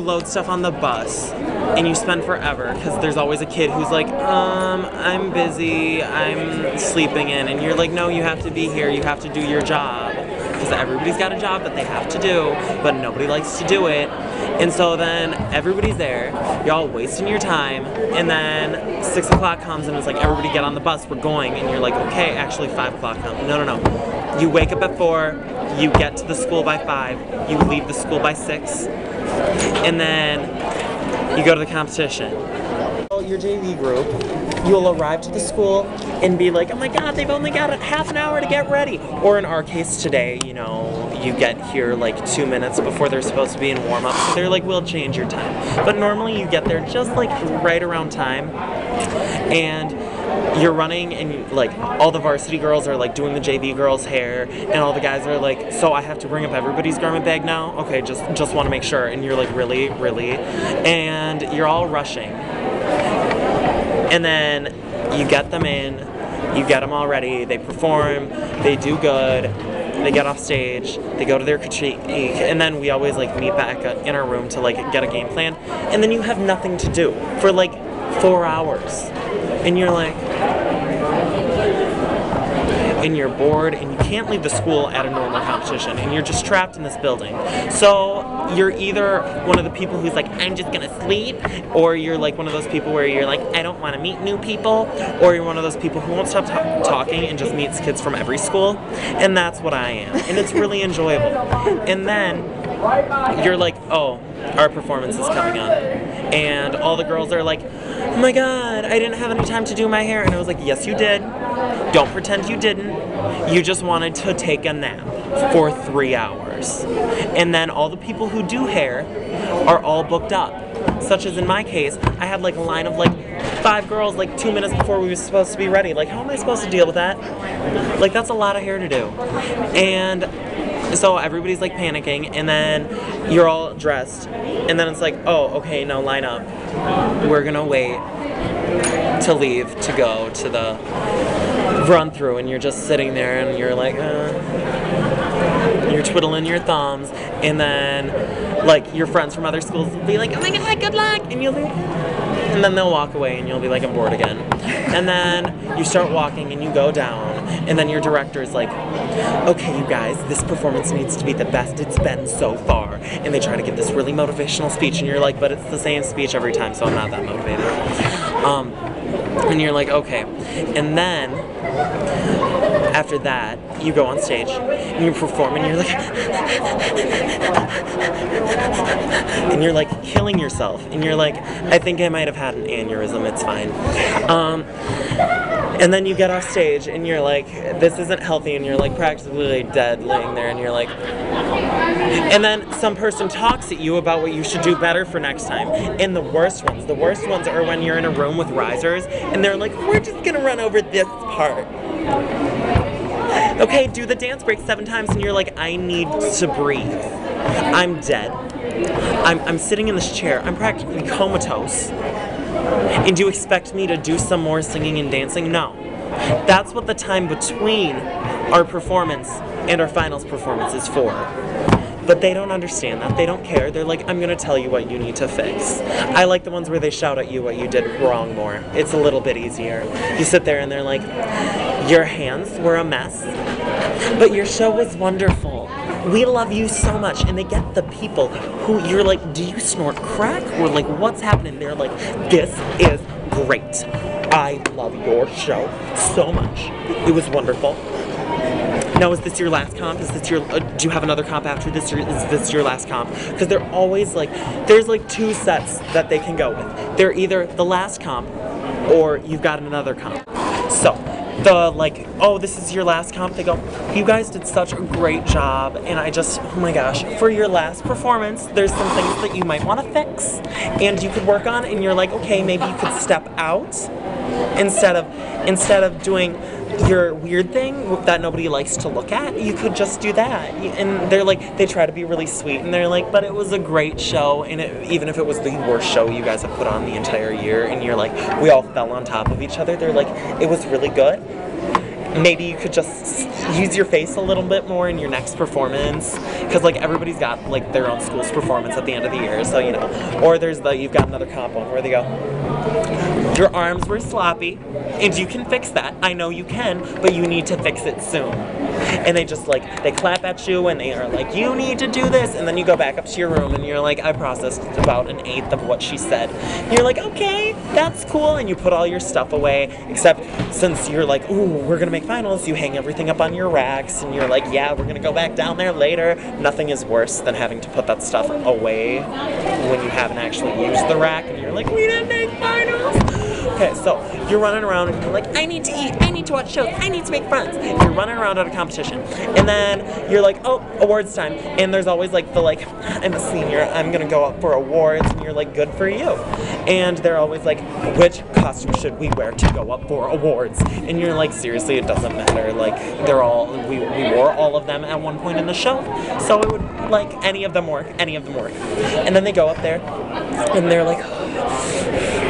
load stuff on the bus, and you spend forever, because there's always a kid who's like, I'm busy, I'm sleeping in, and you're like, no, you have to be here, you have to do your job, because everybody's got a job that they have to do, but nobody likes to do it, and so then everybody's there, you're all wasting your time, and then 6 o'clock comes, and it's like, everybody get on the bus, we're going, and you're like, okay, actually 5 o'clock comes. No. You wake up at 4, you get to the school by 5, you leave the school by 6, and then you go to the competition. Your JV group, you'll arrive to the school and be like, oh my god, they've only got half an hour to get ready. Or in our case today, you know, you get here like 2 minutes before they're supposed to be in warm-up, so they're like, we'll change your time. But normally you get there just like right around time, and you're running, and like all the varsity girls are like doing the JV girls' hair, and all the guys are like, so I have to bring up everybody's garment bag now? Okay, just want to make sure. And you're like, really? And you're all rushing. And then you get them in, you get them all ready, they perform, they do good, they get off stage, they go to their critique, and then we always like meet back in our room to like get a game plan, and then you have nothing to do for like 4 hours. And you're like, and you're bored, and you can't leave the school at a normal competition, and you're just trapped in this building. So you're either one of the people who's like, I'm just gonna sleep, or you're like one of those people where you're like, I don't want to meet new people, or you're one of those people who won't stop talking and just meets kids from every school, and that's what I am, and it's really enjoyable. And then you're like, oh, our performance is coming on, and all the girls are like, oh my god, I didn't have any time to do my hair, and I was like, yes you did. Don't pretend you didn't. You just wanted to take a nap for 3 hours. And then all the people who do hair are all booked up. Such as in my case, I had like a line of like 5 girls like 2 minutes before we were supposed to be ready. Like, how am I supposed to deal with that? Like, that's a lot of hair to do. And so everybody's like panicking, and then you're all dressed, and then it's like, oh, okay, now line up. We're gonna wait to leave to go to the run through, and you're just sitting there, and you're like, you're twiddling your thumbs, and then like your friends from other schools will be like, oh my god, good luck, and you'll be, and then they'll walk away, and you'll be like, I'm bored again. And then you start walking, and you go down, and then your director's like, okay, you guys, this performance needs to be the best it's been so far. And they try to give this really motivational speech, and you're like, but it's the same speech every time, so I'm not that motivated. And you're like, okay. And then, after that, you go on stage, and you perform, and you're like, and you're like killing yourself, and you're like, I think I might have had an aneurysm, it's fine. And then you get off stage, and you're like, this isn't healthy, and you're like practically dead laying there, and you're like, and then some person talks at you about what you should do better for next time. And the worst ones are when you're in a room with risers, and they're like, we're just gonna run over this part. Okay, do the dance break 7 times, and you're like, I need to breathe. I'm dead. I'm sitting in this chair, I'm practically comatose. And do you expect me to do some more singing and dancing? No. That's what the time between our performance and our finals performance is for. But they don't understand that. They don't care. They're like, I'm gonna tell you what you need to fix. I like the ones where they shout at you what you did wrong more. It's a little bit easier. You sit there and they're like, your hands were a mess, but your show was wonderful. We love you so much. And they get the people who you're like, do you snort crack? Or like, what's happening? They're like, this is great. I love your show so much. It was wonderful. Now, is this your last comp? Is this your, do you have another comp after this, or is this your last comp? Because they're always like, there's like 2 sets that they can go with. They're either the last comp, or you've got another comp. So, the like, oh, this is your last comp, they go, you guys did such a great job, and I just, oh my gosh, for your last performance, there's some things that you might want to fix, and you could work on, and you're like, okay, maybe you could step out, instead of doing your weird thing that nobody likes to look at, you could just do that. And they're like, they try to be really sweet, and they're like, but it was a great show, and even if it was the worst show you guys have put on the entire year, and you're like, we all fell on top of each other, they're like, it was really good. maybe you could just use your face a little bit more in your next performance, because like everybody's got like their own school's performance at the end of the year, so you know. Or there's you've got another comp one where they go, your arms were sloppy, and you can fix that. I know you can, but you need to fix it soon. And they just like, they clap at you and they are like, you need to do this, and then you go back up to your room and you're like, I processed about an eighth of what she said. And you're like, okay, that's cool, and you put all your stuff away, except since you're like, ooh, we're gonna make finals, you hang everything up on your racks, and you're like, yeah, we're gonna go back down there later. Nothing is worse than having to put that stuff away when you haven't actually used the rack, and you're like, we didn't make finals. Okay, so you're running around and you're like, I need to eat, I need to watch shows, I need to make friends. You're running around at a competition, and then you're like, oh, awards time, and there's always like the like, I'm a senior, I'm gonna go up for awards, and you're like, good for you. And they're always like, which costume should we wear to go up for awards? And you're like, seriously, it doesn't matter. Like, they're all, we wore all of them at one point in the show, so it would, like, any of them work. And then they go up there, and they're like, okay.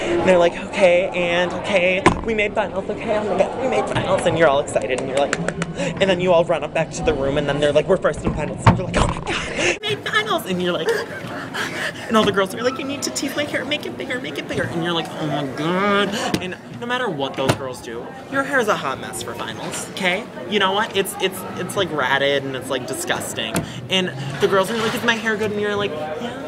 And they're like, okay, and okay, we made finals, okay, oh my god, we made finals, and you're all excited, and you're like, and then you all run up back to the room, and then they're like, we're first in finals, and you're like, oh my god, we made finals, and you're like, and all the girls are like, you need to tease my hair, make it bigger, and you're like, oh my god, and no matter what those girls do, your hair is a hot mess for finals, okay? You know what? It's like ratted, and it's like disgusting, and the girls are like, is my hair good? And you're like, yeah.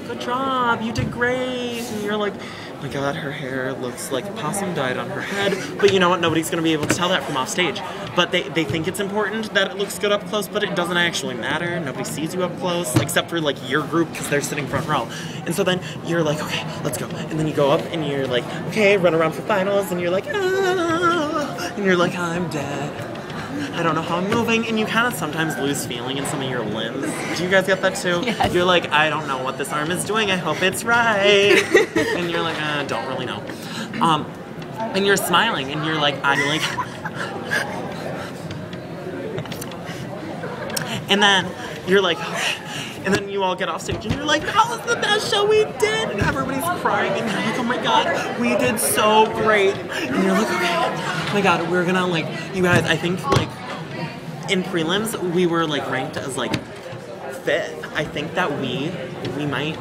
Good job, you did great. And you're like, oh my god, her hair looks like a possum died on her head. But you know what, nobody's gonna be able to tell that from off stage. But they think it's important that it looks good up close, but it doesn't actually matter. Nobody sees you up close, except for like your group, because they're sitting front row. And so then you're like, okay, let's go. And then you go up and you're like, okay, run around for finals, and you're like, ah, and you're like, I'm dead. I don't know how I'm moving, and you kind of sometimes lose feeling in some of your limbs. Do you guys get that too? Yes. You're like, I don't know what this arm is doing, I hope it's right. And you're like, don't really know. And you're smiling, and you're like, and then you're like, and then you all get off stage and you're like, that was the best show we did, and everybody's crying and you're like, oh my god, we did so great. And you're like, okay, oh my god, we're gonna like, you guys, I think like in prelims we were like ranked as like 5th. I think that we might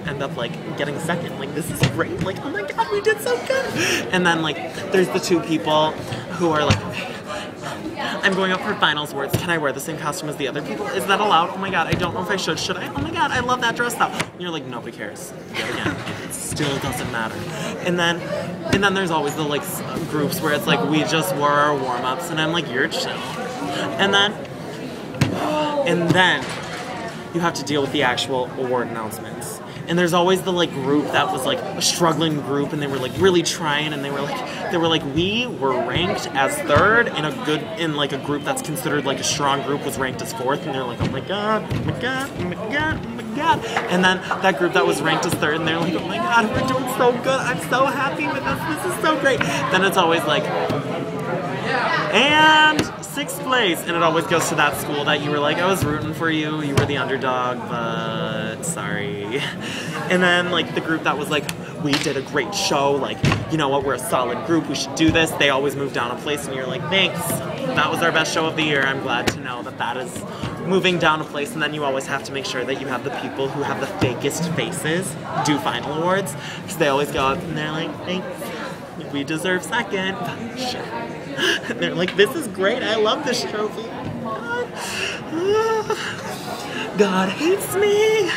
end up like getting 2nd. Like, this is great. Like, oh my god, we did so good. And then like there's the 2 people who are like, okay, I'm going up for finals awards. Can I wear the same costume as the other people? Is that allowed? Oh my god, I don't know if I should. Should I? Oh my god, I love that dress though. And you're like, nobody cares. Yet again, it still doesn't matter. And then there's always the like groups where it's like, we just wore our warm-ups, and I'm like, you're chill. And then you have to deal with the actual award announcements. And there's always the like group that was like a struggling group, and they were like really trying, and they were like we were ranked as 3rd in like a group that's considered like a strong group was ranked as 4th, and they're like, oh my god, oh my god, oh my god, oh my god. And then that group that was ranked as 3rd, and they're like, oh my god, we're doing so good, I'm so happy with this, this is so great. Then it's always like, and 6th place, and it always goes to that school that you were like, I was rooting for you, you were the underdog, but sorry. And then like the group that was like, we did a great show, like, you know what, we're a solid group, we should do this, they always move down a place, and you're like, thanks, that was our best show of the year, I'm glad to know that that is moving down a place. And then you always have to make sure that you have the people who have the fakest faces do final awards, because they always go up and they're like, thanks, we deserve 2nd. Sure. And they're like, this is great, I love this trophy. God hates me.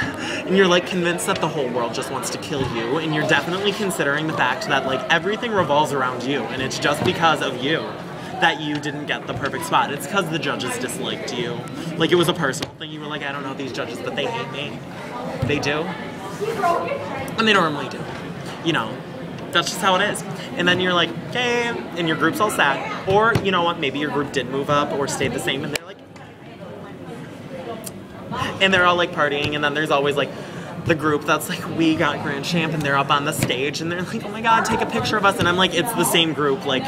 And you're like convinced that the whole world just wants to kill you, and you're definitely considering the fact that like everything revolves around you, and it's just because of you that you didn't get the perfect spot. It's because the judges disliked you. Like, it was a personal thing. You were like, I don't know these judges, but they hate me. They do. And they normally do. You know, that's just how it is. And then you're like, okay, and your group's all sad. Or, you know what, maybe your group did move up or stayed the same, and they're like, and they're all like partying, and then there's always like the group that's like, we got Grand Champ, and they're up on the stage, and they're like, oh my god, take a picture of us. And I'm like, it's the same group, like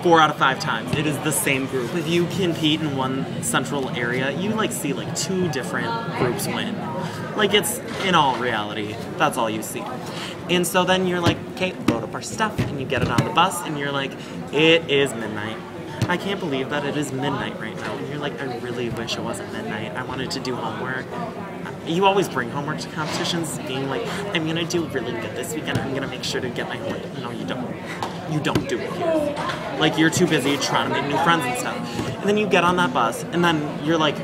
4 out of 5 times. It is the same group. If you compete in one central area, you like see like 2 different groups win. Like, it's, in all reality, that's all you see. And so then you're like, okay, load up our stuff, and you get it on the bus, and you're like, it is midnight. I can't believe that it is midnight right now. And you're like, I really wish it wasn't midnight. I wanted to do homework. You always bring homework to competitions, being like, I'm gonna do really good this weekend. I'm gonna make sure to get my homework. No, you don't. You don't do it here. Like, you're too busy trying to make new friends and stuff. And then you get on that bus, and then you're like,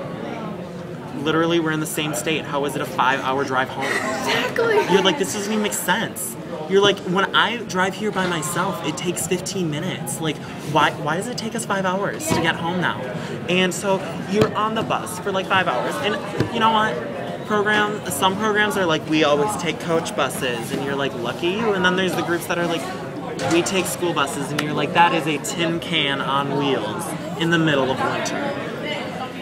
literally, we're in the same state. How is it a 5-hour drive home? Exactly. You're like, this doesn't even make sense. You're like, when I drive here by myself, it takes 15 minutes. Like, why does it take us 5 hours to get home now? And so you're on the bus for like 5 hours. And you know what? Some programs are like, we always take coach buses, and you're like, lucky you. And then there's the groups that are like, we take school buses, and you're like, that is a tin can on wheels in the middle of winter.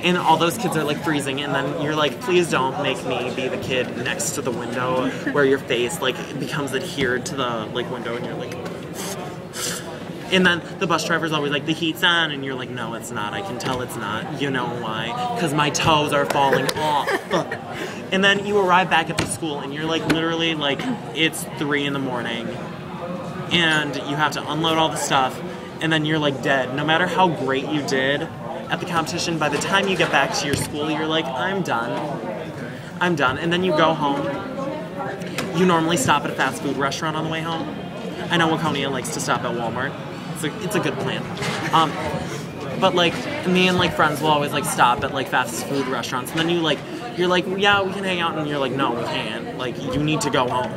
And all those kids are like freezing, and then you're like, please don't make me be the kid next to the window where your face like becomes adhered to the like window, and you're like, and then the bus driver's always like, the heat's on, and you're like, no, it's not. I can tell it's not. You know why? Because my toes are falling off. And then you arrive back at the school, and you're like, literally like, it's 3 in the morning, and you have to unload all the stuff, and then you're like dead. No matter how great you did at the competition, by the time you get back to your school, you're like, I'm done. I'm done. And then you go home. You normally stop at a fast food restaurant on the way home. I know Waconia likes to stop at Walmart. It's a good plan. But like, me and like friends will always like stop at like fast food restaurants, and then you're like, yeah, we can hang out, and you're like, no, we can't. Like, you need to go home.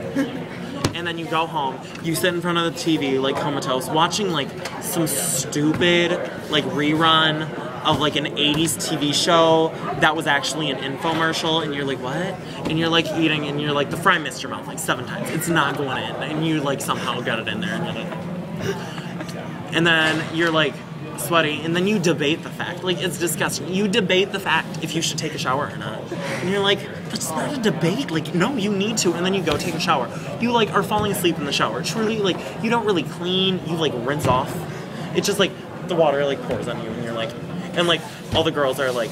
And then you go home, you sit in front of the TV like comatose, watching like some stupid like rerun of like an 80s TV show that was actually an infomercial, and you're like, what? And you're like eating, and you're like, the fry missed your mouth like 7 times. It's not going in, and you like somehow got it in there, and you're like, and then you're like sweaty, and then you debate the fact, like, it's disgusting. You debate the fact if you should take a shower or not, and you're like, that's not a debate. Like, no, you need to. And then you go take a shower. You like are falling asleep in the shower. Truly, like, you don't really clean. You like rinse off. It's just like the water like pours on you, and you're like, and like all the girls are like,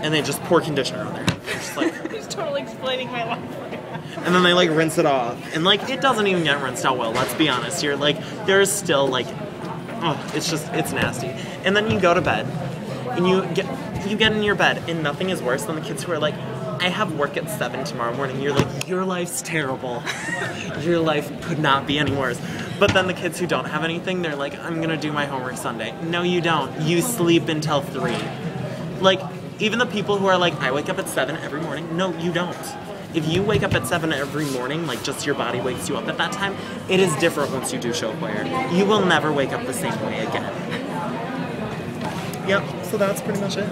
and they just pour conditioner on there. It's just like, He's totally explaining my life. and then they like rinse it off, and like it doesn't even get rinsed out well. Let's be honest here. Like, there's still like, oh, it's nasty. And then you go to bed, and you get in your bed, and nothing is worse than the kids who are like, I have work at 7 tomorrow morning. You're like, your life's terrible. Your life could not be any worse. But then the kids who don't have anything, they're like, I'm gonna do my homework Sunday. No, you don't. You sleep until 3. Like, even the people who are like, I wake up at 7 every morning. No, you don't. If you wake up at 7 every morning, like just your body wakes you up at that time, it is different once you do show choir. You will never wake up the same way again. Yep, so that's pretty much it.